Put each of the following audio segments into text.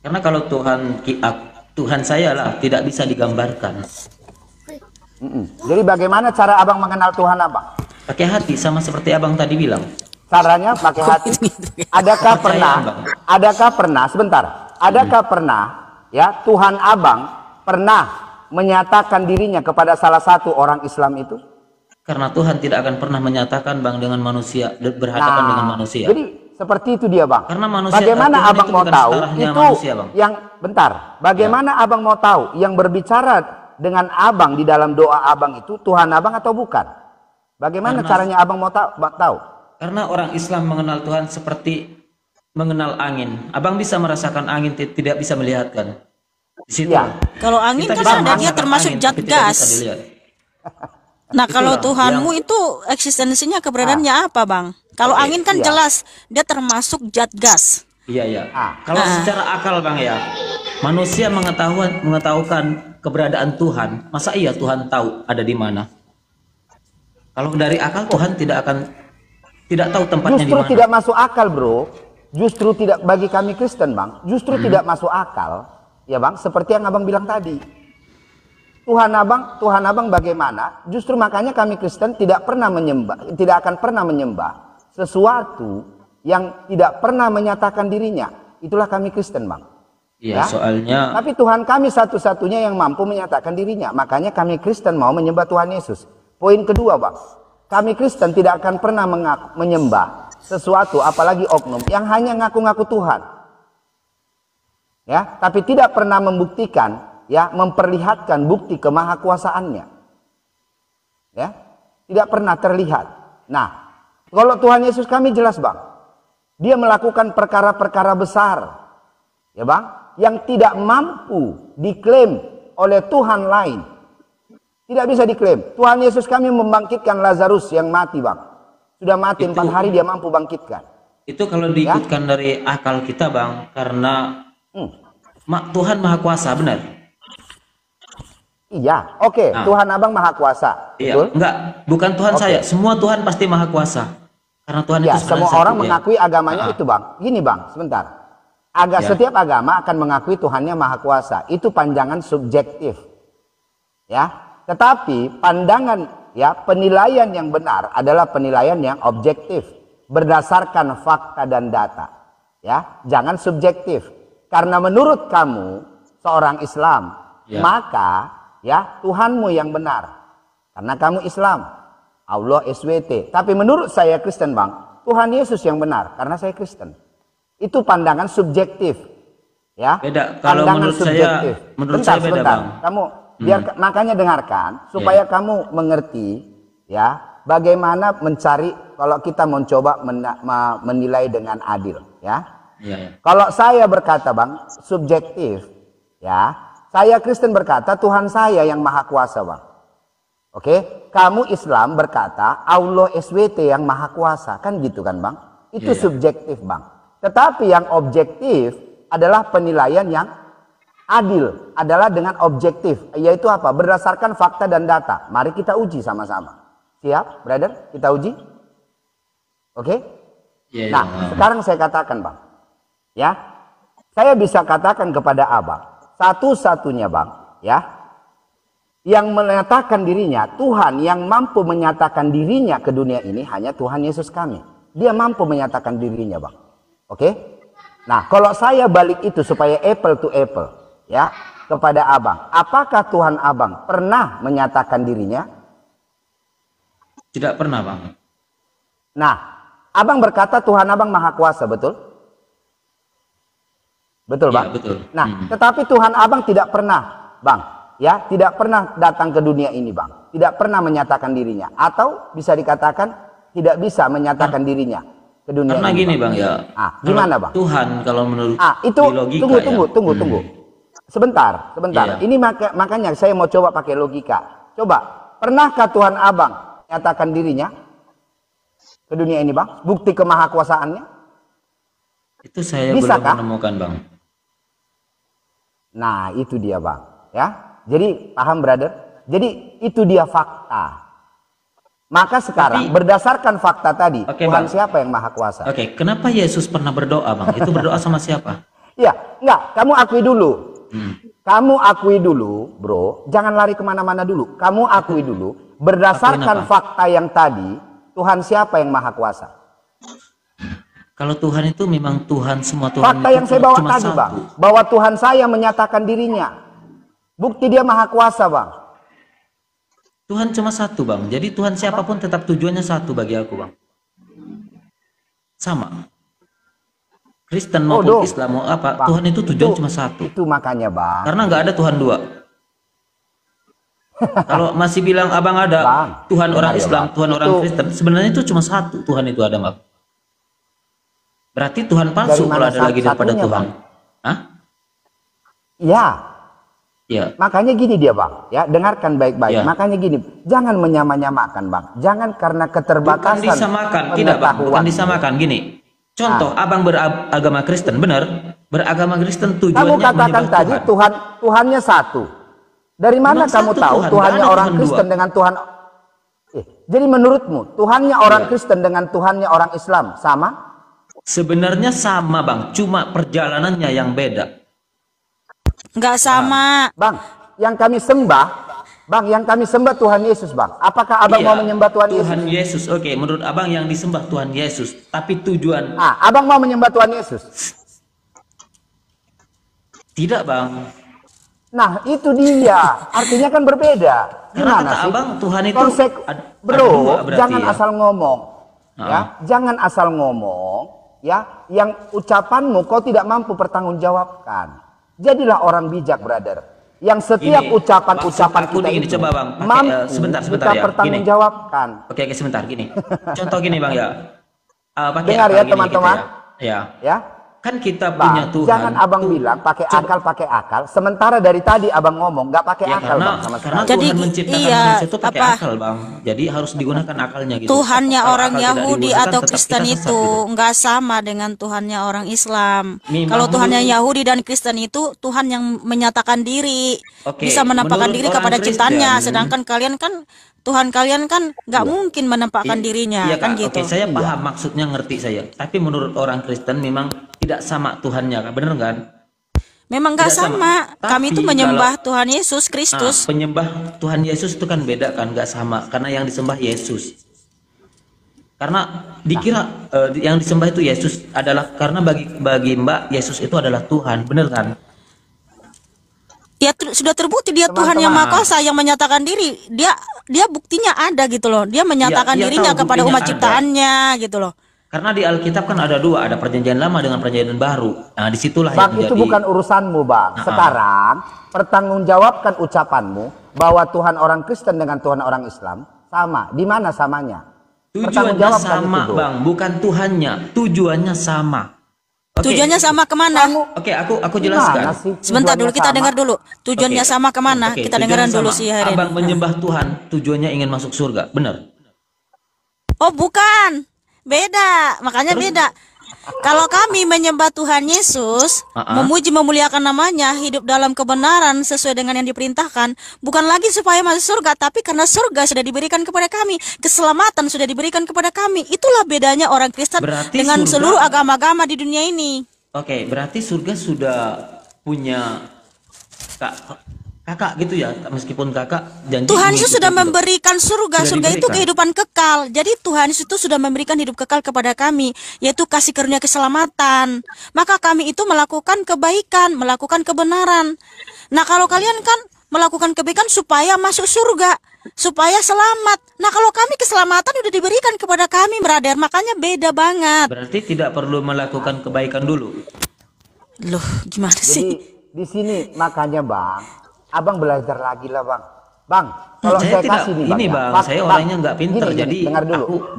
Karena kalau Tuhan saya lah tidak bisa digambarkan. Jadi bagaimana cara abang mengenal Tuhan abang? Pakai hati sama seperti abang tadi bilang. Caranya pakai hati. Adakah pernah sebentar? Adakah pernah ya Tuhan abang pernah menyatakan dirinya kepada salah satu orang Islam itu? Karena Tuhan tidak akan pernah menyatakan bang dengan manusia, berhadapan dengan manusia. Jadi seperti itu dia bang. Karena manusia. Bagaimana abang mau tahu itu manusia, yang bentar? Bagaimana abang mau tahu yang berbicara dengan abang di dalam doa abang itu Tuhan abang atau bukan? Bagaimana caranya abang mau tahu? Karena orang Islam mengenal Tuhan seperti mengenal angin. Abang bisa merasakan angin, tidak bisa melihat kan? Di situ. Ya. Kalau angin kan ada dia termasuk zat gas. Nah kalau Tuhanmu itu eksistensinya keberadaannya apa bang? Kalau angin kan jelas dia termasuk zat gas. Iya. Kalau secara akal bang ya, manusia mengetahukan keberadaan Tuhan. Masa iya Tuhan tahu ada di mana? Kalau dari akal Tuhan tidak tahu tempatnya di mana. Justru tidak masuk akal bro. Justru tidak bagi kami Kristen bang. Justru tidak masuk akal ya bang. Seperti yang abang bilang tadi. Tuhan abang bagaimana? Justru makanya kami Kristen tidak akan pernah menyembah sesuatu yang tidak pernah menyatakan dirinya. Itulah kami Kristen bang. Iya, soalnya. Tapi Tuhan kami satu-satunya yang mampu menyatakan dirinya. Makanya kami Kristen mau menyembah Tuhan Yesus. Poin kedua bang, kami Kristen tidak akan pernah menyembah sesuatu, apalagi oknum yang hanya ngaku-ngaku Tuhan. Ya, tapi tidak pernah membuktikan. Ya, memperlihatkan bukti kemahakuasaannya. Ya, tidak pernah terlihat. Nah, kalau Tuhan Yesus kami jelas bang, dia melakukan perkara-perkara besar, ya bang, yang tidak mampu diklaim oleh Tuhan lain. Tidak bisa diklaim. Tuhan Yesus kami membangkitkan Lazarus yang mati bang, sudah mati 4 hari dia mampu bangkitkan. Itu kalau diikutkan dari akal kita bang, karena Tuhan Maha Kuasa benar. Iya, oke. Tuhan abang maha kuasa. Iya, betul? Enggak, bukan Tuhan saya. Semua Tuhan pasti maha kuasa. Karena Tuhan itu semua orang mengakui agamanya itu bang. Gini bang, sebentar. Setiap agama akan mengakui Tuhannya maha kuasa. Itu pandangan subjektif. Ya, tetapi pandangan penilaian yang benar adalah penilaian yang objektif berdasarkan fakta dan data. Ya, jangan subjektif. Karena menurut kamu seorang Islam, maka Tuhanmu yang benar. Karena kamu Islam. Allah SWT. Tapi menurut saya Kristen bang, Tuhan Yesus yang benar. Karena saya Kristen. Itu pandangan subjektif. Ya. Beda. Kalau pandangan menurut subjektif. saya beda bang. Kamu makanya dengarkan supaya kamu mengerti bagaimana mencari kalau kita mencoba menilai dengan adil. Kalau saya berkata bang subjektif saya Kristen berkata Tuhan saya yang maha kuasa bang. Oke, kamu Islam berkata Allah SWT yang maha kuasa. Kan gitu kan bang. Itu subjektif bang. Tetapi yang objektif adalah penilaian yang adil. Adalah dengan objektif. Yaitu apa? Berdasarkan fakta dan data. Mari kita uji sama-sama. Siap brother? Kita uji. Oke. Sekarang saya katakan bang. Ya, saya bisa katakan kepada abang. Satu-satunya bang, yang menyatakan dirinya, Tuhan yang mampu menyatakan dirinya ke dunia ini hanya Tuhan Yesus kami. Dia mampu menyatakan dirinya bang. Oke? Nah, kalau saya balik itu supaya apple to apple, kepada abang. Apakah Tuhan abang pernah menyatakan dirinya? Tidak pernah bang. Nah, abang berkata Tuhan abang maha kuasa, betul? Betul bang? Betul. Nah, tetapi Tuhan abang tidak pernah bang, tidak pernah datang ke dunia ini bang. Tidak pernah menyatakan dirinya. Atau bisa dikatakan tidak bisa menyatakan dirinya ke dunia karena ini. Karena gini bang gimana bang? Tuhan kalau menurut itu logika tunggu. Sebentar. Ini makanya saya mau coba pakai logika. Coba, pernahkah Tuhan abang menyatakan dirinya ke dunia ini bang? Bukti kemahakuasaannya? Itu saya belum menemukan bang. Nah, itu dia bang, Jadi paham brother? Jadi itu dia fakta. Maka sekarang berdasarkan fakta tadi, Tuhan bang, siapa yang maha kuasa? Kenapa Yesus pernah berdoa bang? Itu berdoa sama siapa? Iya, enggak, kamu akui dulu. Kamu akui dulu, bro. Jangan lari kemana-mana dulu. Kamu akui dulu. Berdasarkan fakta yang tadi, Tuhan siapa yang maha kuasa? Kalau Tuhan itu memang Tuhan semua Tuhan. Fakta yang saya bawa tadi, Bang. Bahwa Tuhan saya menyatakan dirinya. Bukti dia maha kuasa, Bang. Tuhan cuma satu, Bang. Jadi Tuhan siapapun tetap tujuannya satu bagi aku, Bang. Sama. Kristen maupun Islam mau apa, Bang, Tuhan itu tujuan cuma satu. Itu makanya, Bang. Karena nggak ada Tuhan dua. Kalau masih bilang abang ada Bang, Tuhan orang Islam, Bang, Tuhan orang Kristen, sebenarnya itu cuma satu Tuhan itu ada, Bang. Berarti Tuhan palsu kalau ada lagi daripada Tuhan. Hah? Ya. Ya. Makanya gini dia, Bang. Ya, dengarkan baik-baik. Ya. Makanya gini, jangan menyamakan, Bang. Jangan karena keterbatasan. Bukan disamakan, tidak, Bang. Bukan disamakan. Gini. Contoh, abang beragama Kristen, benar? Beragama Kristen tujuannya kamu katakan tadi Tuhan. Tuhannya satu. Dari mana memang kamu tahu Tuhannya orang Kristen dengan Tuhan? Jadi menurutmu Tuhannya orang Kristen dengan Tuhannya orang Islam sama? Sebenarnya sama, Bang. Cuma perjalanannya yang beda. Enggak sama. Bang, yang kami sembah. Bang, yang kami sembah Tuhan Yesus, Bang. Apakah abang mau menyembah Tuhan Yesus? Tuhan Yesus, oke. Menurut abang yang disembah Tuhan Yesus. Tapi tujuan... abang mau menyembah Tuhan Yesus? Tidak, Bang. Nah, itu dia. Artinya kan berbeda. Gimana sih? Abang, Tuhan itu... Bro, jangan asal ngomong. Ya, jangan asal ngomong. Ya, yang ucapanmu kau tidak mampu pertanggungjawabkan. Jadilah orang bijak, brother. Yang setiap ucapan-ucapan kita ini, itu coba, Bang, mampu sebentar kita ya, pertanggungjawabkan. Oke, sebentar, gini. Contoh gini, Bang, ya. Dengar ya, teman-teman. Ya. Kan kita punya Tuhan. Jangan abang bilang pakai akal. Sementara dari tadi abang ngomong nggak pakai akal, Bang, sama sekali. Karena Tuhan menciptakan manusia itu pakai akal, Bang. Jadi harus digunakan akalnya gitu. Tuhannya orang Yahudi atau Kristen itu nggak sama dengan Tuhannya orang Islam. Kalau Tuhannya Yahudi dan Kristen itu Tuhan yang menyatakan diri, bisa menampakkan diri kepada ciptaannya. Sedangkan kalian kan Tuhan kalian kan nggak mungkin menampakkan dirinya, kan gitu. Oke, saya paham maksudnya, ngerti saya. Tapi menurut orang Kristen memang tidak sama Tuhannya, kan? Bener kan? Memang nggak sama. Kami itu menyembah Tuhan Yesus Kristus. Penyembah Tuhan Yesus itu kan beda kan, nggak sama. Karena yang disembah Yesus. Karena dikira yang disembah itu Yesus adalah karena bagi Mbak Yesus itu adalah Tuhan, bener kan? Ya sudah terbukti dia Tuhan yang Maha Kuasa yang menyatakan diri. Dia buktinya ada gitu loh. Dia menyatakan dirinya kepada umat ciptaannya gitu loh. Karena di Alkitab kan ada dua, ada perjanjian lama dengan perjanjian baru. Nah, disitulah Bang, itu bukan urusanmu, Bang. Sekarang pertanggungjawabkan ucapanmu bahwa Tuhan orang Kristen dengan Tuhan orang Islam sama. Di mana samanya? Tujuannya sama, Bang. Bukan Tuhannya. Tujuannya sama. Tujuannya sama kemana? Oke, aku jelaskan. Sebentar dulu, kita dengar dulu. Tujuannya sama kemana? Kita dengarkan dulu sih hari ini. Abang menyembah Tuhan, tujuannya ingin masuk surga, benar? Oh, bukan. Beda, makanya beda. Kalau kami menyembah Tuhan Yesus, memuji memuliakan namanya, hidup dalam kebenaran sesuai dengan yang diperintahkan, bukan lagi supaya masuk surga, tapi karena surga sudah diberikan kepada kami, keselamatan sudah diberikan kepada kami. Itulah bedanya orang Kristen dengan seluruh agama-agama di dunia ini. Oke, berarti surga sudah punya kakak gitu ya, meskipun kakak janji Tuhan Yesus sudah memberikan surga. Surga itu kehidupan kekal. Jadi Tuhan Yesus itu sudah memberikan hidup kekal kepada kami, yaitu kasih karunia keselamatan. Maka kami itu melakukan kebaikan, melakukan kebenaran. Nah, kalau kalian kan melakukan kebaikan supaya masuk surga, supaya selamat. Nah, kalau kami keselamatan sudah diberikan kepada kami, brother, makanya beda banget. Berarti tidak perlu melakukan kebaikan dulu. Loh, gimana sih? Jadi di sini makanya, Bang, abang belajar lagi lah, Bang. Bang, kalau saya kasih nih, ini Bang, saya orangnya nggak pinter, jadi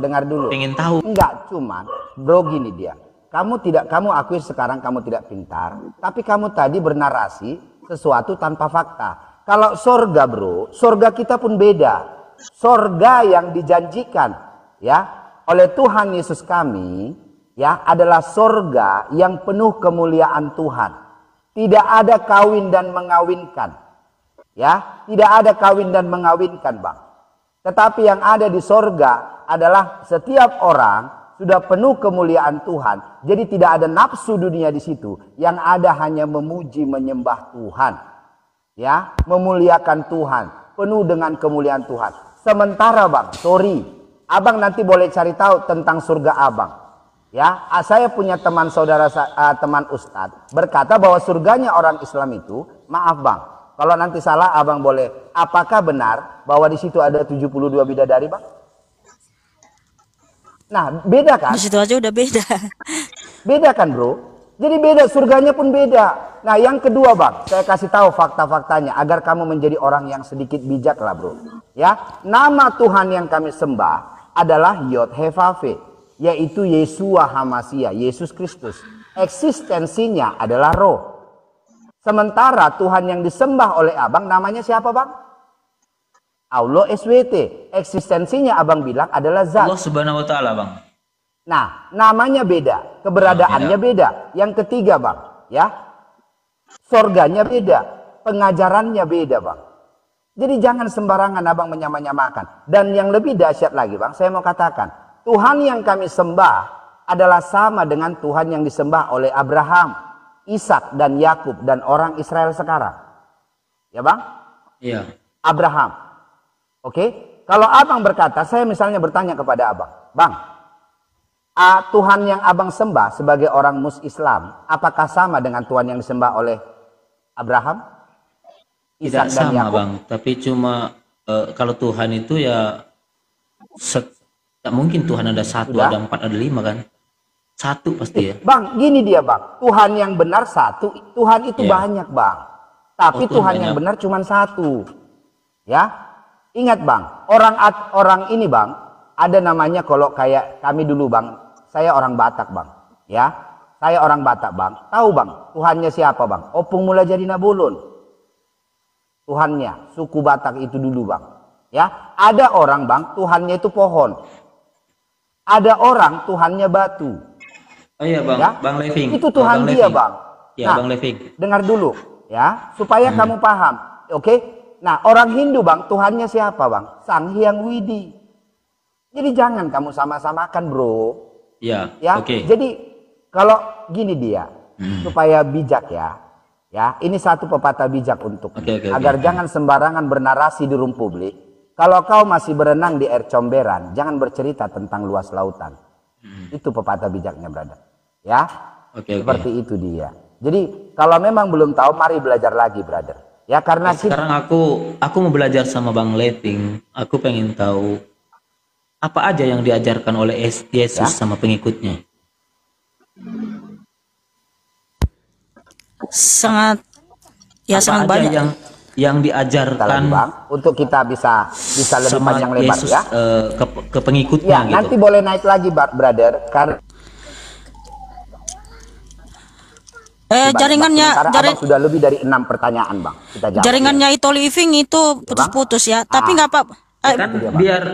dengar dulu. Pengen tahu. Enggak, cuman bro gini dia. Kamu akui sekarang kamu tidak pintar, tapi kamu tadi bernarasi sesuatu tanpa fakta. Kalau surga, bro, surga kita pun beda. Surga yang dijanjikan ya oleh Tuhan Yesus kami ya adalah surga yang penuh kemuliaan Tuhan. Tidak ada kawin dan mengawinkan. Ya, tidak ada kawin dan mengawinkan, Bang. Tetapi yang ada di sorga adalah setiap orang sudah penuh kemuliaan Tuhan. Jadi tidak ada nafsu dunia di situ. Yang ada hanya memuji menyembah Tuhan. Ya, memuliakan Tuhan, penuh dengan kemuliaan Tuhan. Sementara Bang, sorry, Abang nanti boleh cari tahu tentang surga Abang. Ya, saya punya teman saudara, teman Ustadz berkata bahwa surganya orang Islam itu, maaf Bang, kalau nanti salah Abang boleh. Apakah benar bahwa di situ ada 72 bidadari Bang? Nah, beda kan? Di situ aja udah beda. Beda kan bro? Jadi beda, surganya pun beda. Nah yang kedua Bang, saya kasih tahu fakta-faktanya agar kamu menjadi orang yang sedikit bijak lah bro. Ya, nama Tuhan yang kami sembah adalah Yod He Vav He, yaitu Yeshua HaMashiach, Yesus Kristus. Eksistensinya adalah roh. Sementara Tuhan yang disembah oleh Abang namanya siapa Bang? Allah SWT. Eksistensinya Abang bilang adalah zat. Allah Subhanahu wa taala, Bang. Nah, namanya beda, keberadaannya beda. Yang ketiga, Bang, ya. Sorganya beda, pengajarannya beda, Bang. Jadi jangan sembarangan Abang menyamakan. Dan yang lebih dahsyat lagi, Bang, saya mau katakan, Tuhan yang kami sembah adalah sama dengan Tuhan yang disembah oleh Abraham, Ishak dan Yakub dan orang Israel sekarang. Ya, Bang? Iya. Abraham. Oke? Kalau Abang berkata, saya misalnya bertanya kepada Abang, Bang, Tuhan yang Abang sembah sebagai orang Islam, apakah sama dengan Tuhan yang disembah oleh Abraham? Tidak sama, Bang. Tapi cuma kalau Tuhan itu ya tidak mungkin Tuhan ada satu, Sudah? ada empat, ada lima kan? Satu pasti ya. Bang, gini dia Bang. Tuhan yang benar satu, Tuhan itu banyak Bang. Tapi Tuhan yang benar cuma satu. Ya, ingat Bang. Orang ini Bang, ada namanya kalau kayak kami dulu Bang. Saya orang Batak Bang, ya. Saya orang Batak Bang. Tahu Bang, Tuhannya siapa Bang? Opung Mula Jadi Nabulun. Tuhannya, suku Batak itu dulu Bang. Ya, ada orang Bang, Tuhannya itu pohon. Ada orang Tuhannya batu. Oh iya Bang, Ya? Bang Leving. Itu Tuhan Bang dia Leving. Bang. Ya, Nah, Bang Leving. dengar dulu, ya, supaya kamu paham. Oke? Nah, orang Hindu Bang, Tuhannya siapa Bang? Sang Hyang Widi. Jadi jangan kamu sama-samakan bro. Ya, Ya, oke. jadi kalau gini dia, supaya bijak ya. Ya, ini satu pepatah bijak untuk Oke. agar jangan sembarangan bernarasi di ruang publik. Kalau kau masih berenang di air comberan, jangan bercerita tentang luas lautan. Itu pepatah bijaknya, brother. Ya, Oke. seperti itu dia. Jadi kalau memang belum tahu, mari belajar lagi, brother. Ya, karena Sekarang aku mau belajar sama Bang Leving. Aku pengen tahu apa aja yang diajarkan oleh Yesus sama pengikutnya. Sangat Apa sangat aja banyak. kita yang lagi, diajarkan Bang, untuk kita bisa lebih sama panjang lebar Yesus ya. ke pengikutnya Ya, gitu. nanti boleh naik lagi, brother. Karena Jaringannya Abang sudah lebih dari 6 pertanyaan, Bang. Kita jawab. jaringannya itu living itu putus-putus ya. Tapi nggak apa. Kan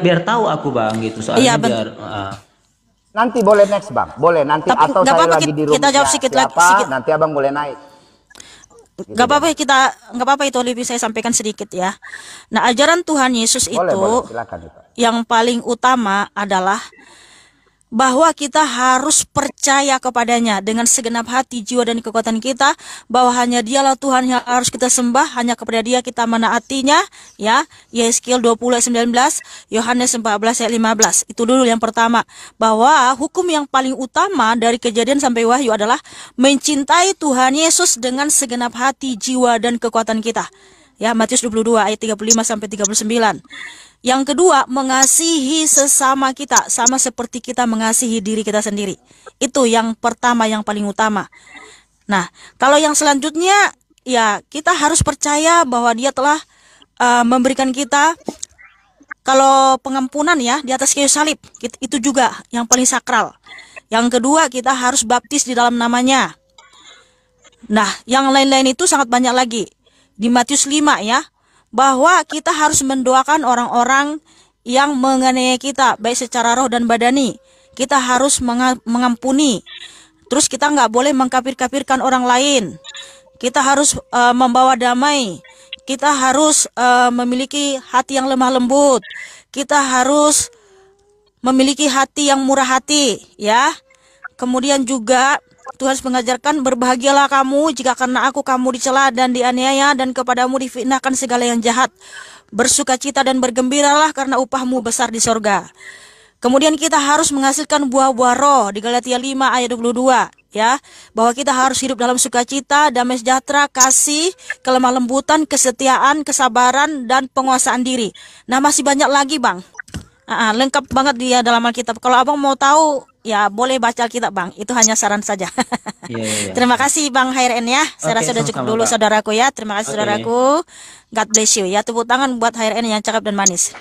biar tahu aku Bang gitu soalnya Iya, biar Nanti boleh next, Bang. Boleh nanti Tapi atau nggak saya apa-apa, lagi di rumah. kita jawab sedikit lagi, sedikit. Nanti Abang boleh naik. Nggak apa-apa nggak apa-apa itu lebih saya sampaikan sedikit ya. Nah, ajaran Tuhan Yesus Boleh, itu silakan itu. yang paling utama adalah bahwa kita harus percaya kepadanya dengan segenap hati, jiwa, dan kekuatan kita, bahwa hanya dialah Tuhan yang harus kita sembah, hanya kepada dia kita menaatinya, ya. Yeskiel 20:19, Yohanes 14 ayat 15. Itu dulu yang pertama, bahwa hukum yang paling utama dari Kejadian sampai Wahyu adalah mencintai Tuhan Yesus dengan segenap hati, jiwa, dan kekuatan kita. Ya, Matius 22 ayat 35 sampai 39. Yang kedua, mengasihi sesama kita sama seperti kita mengasihi diri kita sendiri. Itu yang pertama, yang paling utama. Nah, kalau yang selanjutnya, ya kita harus percaya bahwa dia telah memberikan kita, kalau pengampunan ya di atas kayu salib, itu juga yang paling sakral. Yang kedua, kita harus baptis di dalam namanya. Nah, yang lain-lain itu sangat banyak lagi. Di Matius 5 ya, bahwa kita harus mendoakan orang-orang yang menganiaya kita, baik secara roh dan badani. Kita harus mengampuni. Terus kita nggak boleh mengkafir-kafirkan orang lain. Kita harus membawa damai. Kita harus memiliki hati yang lemah lembut. Kita harus memiliki hati yang murah hati, ya. Kemudian juga Tuhan mengajarkan, berbahagialah kamu jika karena aku kamu dicela dan dianiaya dan kepadamu difitnahkan segala yang jahat. Bersukacita dan bergembiralah karena upahmu besar di sorga. Kemudian kita harus menghasilkan buah-buah roh di Galatia 5 ayat 22, ya, bahwa kita harus hidup dalam sukacita, damai sejahtera, kasih, kelemah lembutan, kesetiaan, kesabaran, dan penguasaan diri. Nah, masih banyak lagi, Bang. Lengkap banget dia dalam Alkitab. Kalau Abang mau tahu, ya boleh baca Alkitab, Bang. Itu hanya saran saja. Terima kasih, Bang HRN, ya. Saya rasa sudah cukup dulu, saudaraku, ya. Terima kasih, saudaraku. God bless you, ya. Tepuk tangan buat HRN yang cakep dan manis.